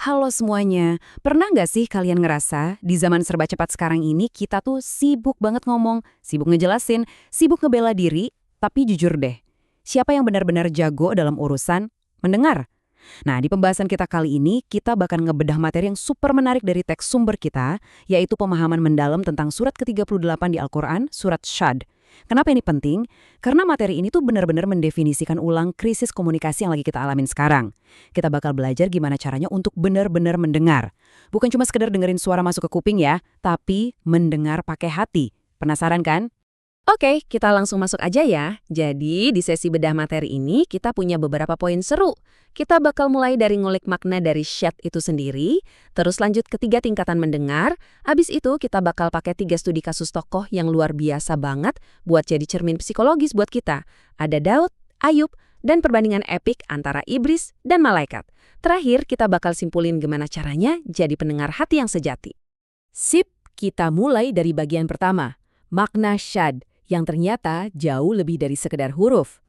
Halo semuanya, pernah nggak sih kalian ngerasa di zaman serba cepat sekarang ini kita tuh sibuk banget ngomong, sibuk ngejelasin, sibuk ngebela diri, tapi jujur deh, siapa yang benar-benar jago dalam urusan mendengar? Nah, di pembahasan kita kali ini, kita bakal ngebedah materi yang super menarik dari teks sumber kita, yaitu pemahaman mendalam tentang surat ke-38 di Al-Quran, surat Syad. Kenapa ini penting? Karena materi ini tuh benar-benar mendefinisikan ulang krisis komunikasi yang lagi kita alamin sekarang. Kita bakal belajar gimana caranya untuk benar-benar mendengar. Bukan cuma sekedar dengerin suara masuk ke kuping ya, tapi mendengar pakai hati. Penasaran kan? Oke, kita langsung masuk aja ya. Jadi, di sesi bedah materi ini, kita punya beberapa poin seru. Kita bakal mulai dari ngulik makna dari syad itu sendiri, terus lanjut ke 3 tingkatan mendengar, abis itu kita bakal pakai 3 studi kasus tokoh yang luar biasa banget buat jadi cermin psikologis buat kita. Ada Daud, Ayub, dan perbandingan epik antara iblis dan malaikat. Terakhir, kita bakal simpulin gimana caranya jadi pendengar hati yang sejati. Sip, kita mulai dari bagian pertama, makna syad, yang ternyata jauh lebih dari sekedar huruf.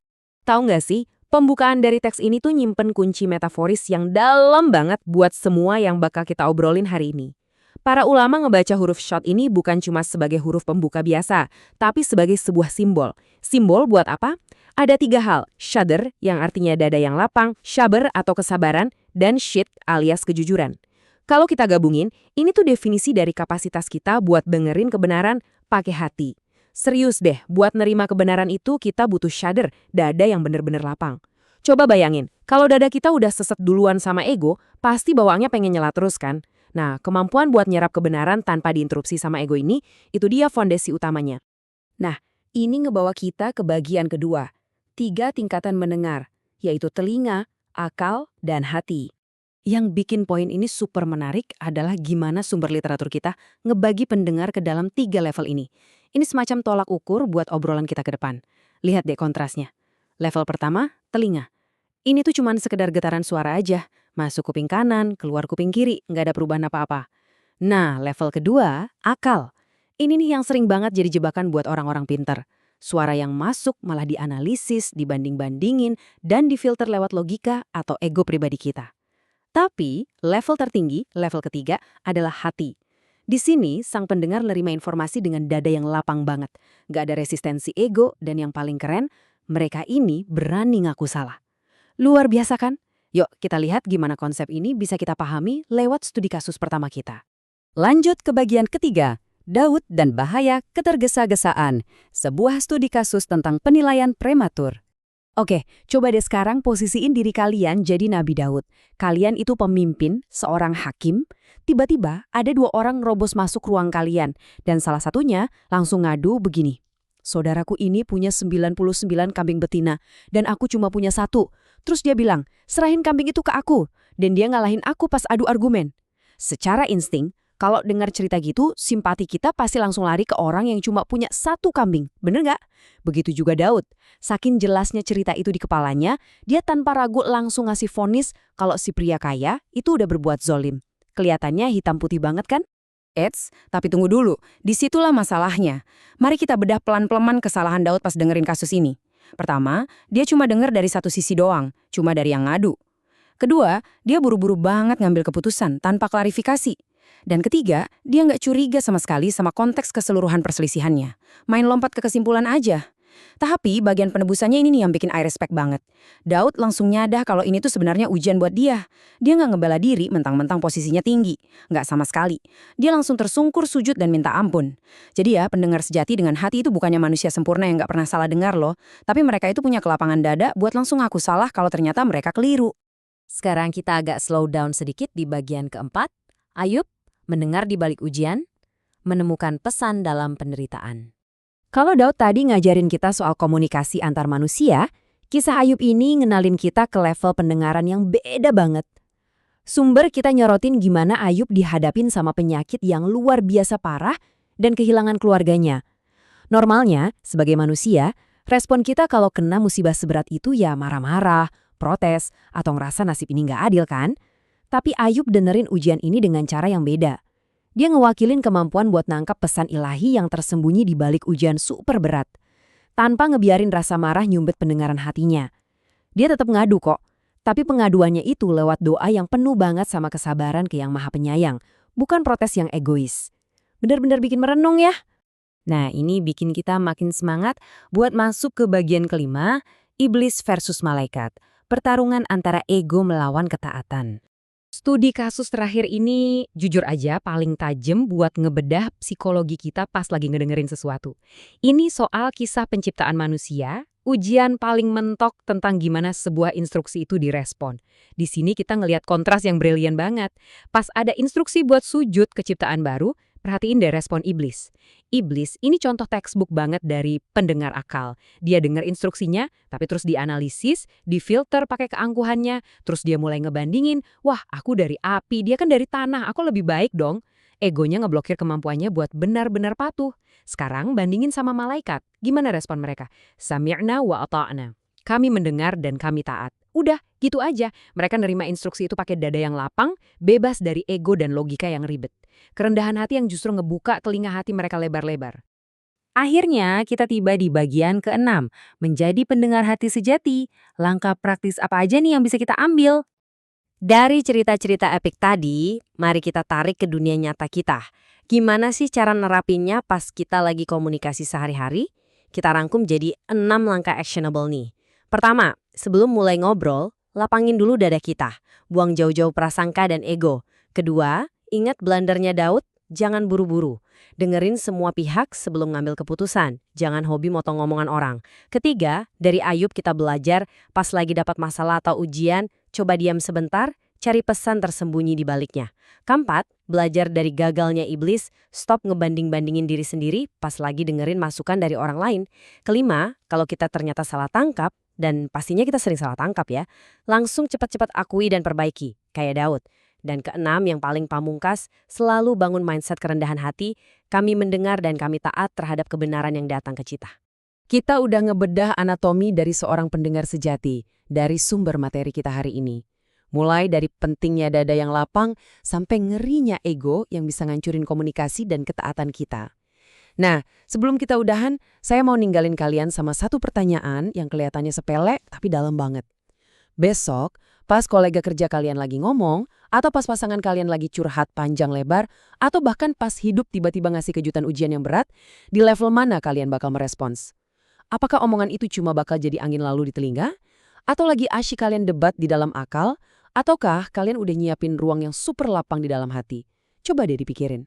Tahu nggak sih, pembukaan dari teks ini tuh nyimpen kunci metaforis yang dalam banget buat semua yang bakal kita obrolin hari ini. Para ulama ngebaca huruf syad ini bukan cuma sebagai huruf pembuka biasa, tapi sebagai sebuah simbol. Simbol buat apa? Ada 3 hal, syadr yang artinya dada yang lapang, syaber atau kesabaran, dan syid alias kejujuran. Kalau kita gabungin, ini tuh definisi dari kapasitas kita buat dengerin kebenaran pakai hati. Serius deh, buat nerima kebenaran itu kita butuh syadr, dada yang bener-bener lapang. Coba bayangin, kalau dada kita udah seset duluan sama ego, pasti bawaannya pengen nyela terus kan? Nah, kemampuan buat nyerap kebenaran tanpa diinterupsi sama ego ini, itu dia fondasi utamanya. Nah, ini ngebawa kita ke bagian kedua, 3 tingkatan mendengar, yaitu telinga, akal, dan hati. Yang bikin poin ini super menarik adalah gimana sumber literatur kita ngebagi pendengar ke dalam 3 level ini. Ini semacam tolak ukur buat obrolan kita ke depan. Lihat deh kontrasnya. Level pertama, telinga. Ini tuh cuman sekedar getaran suara aja. Masuk kuping kanan, keluar kuping kiri, nggak ada perubahan apa-apa. Nah, level kedua, akal. Ini nih yang sering banget jadi jebakan buat orang-orang pinter. Suara yang masuk malah dianalisis, dibanding-bandingin, dan difilter lewat logika atau ego pribadi kita. Tapi, level tertinggi, level ketiga, adalah hati. Di sini, sang pendengar nerima informasi dengan dada yang lapang banget. Gak ada resistensi ego, dan yang paling keren, mereka ini berani ngaku salah. Luar biasa kan? Yuk, kita lihat gimana konsep ini bisa kita pahami lewat studi kasus pertama kita. Lanjut ke bagian ketiga, Daud dan bahaya ketergesa-gesaan. Sebuah studi kasus tentang penilaian prematur. Oke, coba deh sekarang posisiin diri kalian jadi Nabi Daud. Kalian itu pemimpin, seorang hakim. Tiba-tiba ada 2 orang nerobos masuk ruang kalian. Dan salah satunya langsung ngadu begini. Saudaraku ini punya 99 kambing betina. Dan aku cuma punya 1. Terus dia bilang, serahin kambing itu ke aku. Dan dia ngalahin aku pas adu argumen. Secara insting, kalau dengar cerita gitu, simpati kita pasti langsung lari ke orang yang cuma punya 1 kambing. Bener nggak? Begitu juga Daud. Saking jelasnya cerita itu di kepalanya, dia tanpa ragu langsung ngasih vonis kalau si pria kaya itu udah berbuat zolim. Kelihatannya hitam putih banget kan? Tapi tunggu dulu. Disitulah masalahnya. Mari kita bedah pelan-pelan kesalahan Daud pas dengerin kasus ini. Pertama, dia cuma denger dari satu sisi doang, cuma dari yang ngadu. Kedua, dia buru-buru banget ngambil keputusan tanpa klarifikasi. Dan ketiga, dia nggak curiga sama sekali sama konteks keseluruhan perselisihannya. Main lompat ke kesimpulan aja. Tapi bagian penebusannya ini nih yang bikin I respect banget. Daud langsung nyadah kalau ini tuh sebenarnya ujian buat dia. Dia nggak ngebela diri mentang-mentang posisinya tinggi. Nggak sama sekali. Dia langsung tersungkur sujud dan minta ampun. Jadi ya, pendengar sejati dengan hati itu bukannya manusia sempurna yang nggak pernah salah dengar loh. Tapi mereka itu punya kelapangan dada buat langsung ngaku salah kalau ternyata mereka keliru. Sekarang kita agak slow down sedikit di bagian keempat. Ayub, mendengar di balik ujian, menemukan pesan dalam penderitaan. Kalau Daud tadi ngajarin kita soal komunikasi antar manusia, kisah Ayub ini ngenalin kita ke level pendengaran yang beda banget. Sumber kita nyorotin gimana Ayub dihadapin sama penyakit yang luar biasa parah dan kehilangan keluarganya. Normalnya, sebagai manusia, respon kita kalau kena musibah seberat itu ya marah-marah, protes, atau ngerasa nasib ini nggak adil kan? Tapi Ayub dengerin ujian ini dengan cara yang beda. Dia ngewakilin kemampuan buat nangkap pesan ilahi yang tersembunyi di balik ujian super berat. Tanpa ngebiarin rasa marah nyumbet pendengaran hatinya. Dia tetap ngadu kok. Tapi pengaduannya itu lewat doa yang penuh banget sama kesabaran ke Yang Maha Penyayang, bukan protes yang egois. Benar-benar bikin merenung ya. Nah, ini bikin kita makin semangat buat masuk ke bagian kelima, iblis versus malaikat. Pertarungan antara ego melawan ketaatan. Studi kasus terakhir ini, jujur aja, paling tajam buat ngebedah psikologi kita pas lagi ngedengerin sesuatu. Ini soal kisah penciptaan manusia, ujian paling mentok tentang gimana sebuah instruksi itu direspon. Di sini kita ngelihat kontras yang brilian banget. Pas ada instruksi buat sujud ke ciptaan baru, perhatiin deh respon iblis. Iblis ini contoh textbook banget dari pendengar akal. Dia dengar instruksinya, tapi terus dianalisis, difilter pakai keangkuhannya, terus dia mulai ngebandingin, wah aku dari api, dia kan dari tanah, aku lebih baik dong. Egonya ngeblokir kemampuannya buat benar-benar patuh. Sekarang bandingin sama malaikat, gimana respon mereka? Sami'na wa ata'na. Kami mendengar dan kami taat. Udah, gitu aja. Mereka nerima instruksi itu pakai dada yang lapang, bebas dari ego dan logika yang ribet. Kerendahan hati yang justru ngebuka telinga hati mereka lebar-lebar. Akhirnya, kita tiba di bagian ke-6, menjadi pendengar hati sejati. Langkah praktis apa aja nih yang bisa kita ambil? Dari cerita-cerita epik tadi, mari kita tarik ke dunia nyata kita. Gimana sih cara nerapinnya pas kita lagi komunikasi sehari-hari? Kita rangkum jadi 6 langkah actionable nih. Pertama, sebelum mulai ngobrol, lapangin dulu dada kita. Buang jauh-jauh prasangka dan ego. Kedua, ingat blendernya Daud, jangan buru-buru. Dengerin semua pihak sebelum ngambil keputusan. Jangan hobi motong ngomongan orang. Ketiga, dari Ayub kita belajar, pas lagi dapat masalah atau ujian, coba diam sebentar, cari pesan tersembunyi di baliknya. Keempat, belajar dari gagalnya iblis, stop ngebanding-bandingin diri sendiri pas lagi dengerin masukan dari orang lain. Kelima, kalau kita ternyata salah tangkap, dan pastinya kita sering salah tangkap ya, langsung cepat-cepat akui dan perbaiki, kayak Daud. Dan keenam, yang paling pamungkas, selalu bangun mindset kerendahan hati, kami mendengar dan kami taat terhadap kebenaran yang datang ke kita. Kita udah ngebedah anatomi dari seorang pendengar sejati, dari sumber materi kita hari ini. Mulai dari pentingnya dada yang lapang, sampai ngerinya ego yang bisa ngancurin komunikasi dan ketaatan kita. Nah, sebelum kita udahan, saya mau ninggalin kalian sama satu pertanyaan yang kelihatannya sepele tapi dalam banget. Besok, pas kolega kerja kalian lagi ngomong, atau pas pasangan kalian lagi curhat panjang lebar, atau bahkan pas hidup tiba-tiba ngasih kejutan ujian yang berat, di level mana kalian bakal merespons? Apakah omongan itu cuma bakal jadi angin lalu di telinga? Atau lagi asyik kalian debat di dalam akal? Ataukah kalian udah nyiapin ruang yang super lapang di dalam hati? Coba deh dipikirin.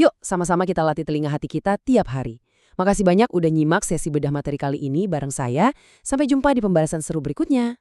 Yuk, sama-sama kita latih telinga hati kita tiap hari. Makasih banyak udah nyimak sesi bedah materi kali ini bareng saya. Sampai jumpa di pembahasan seru berikutnya.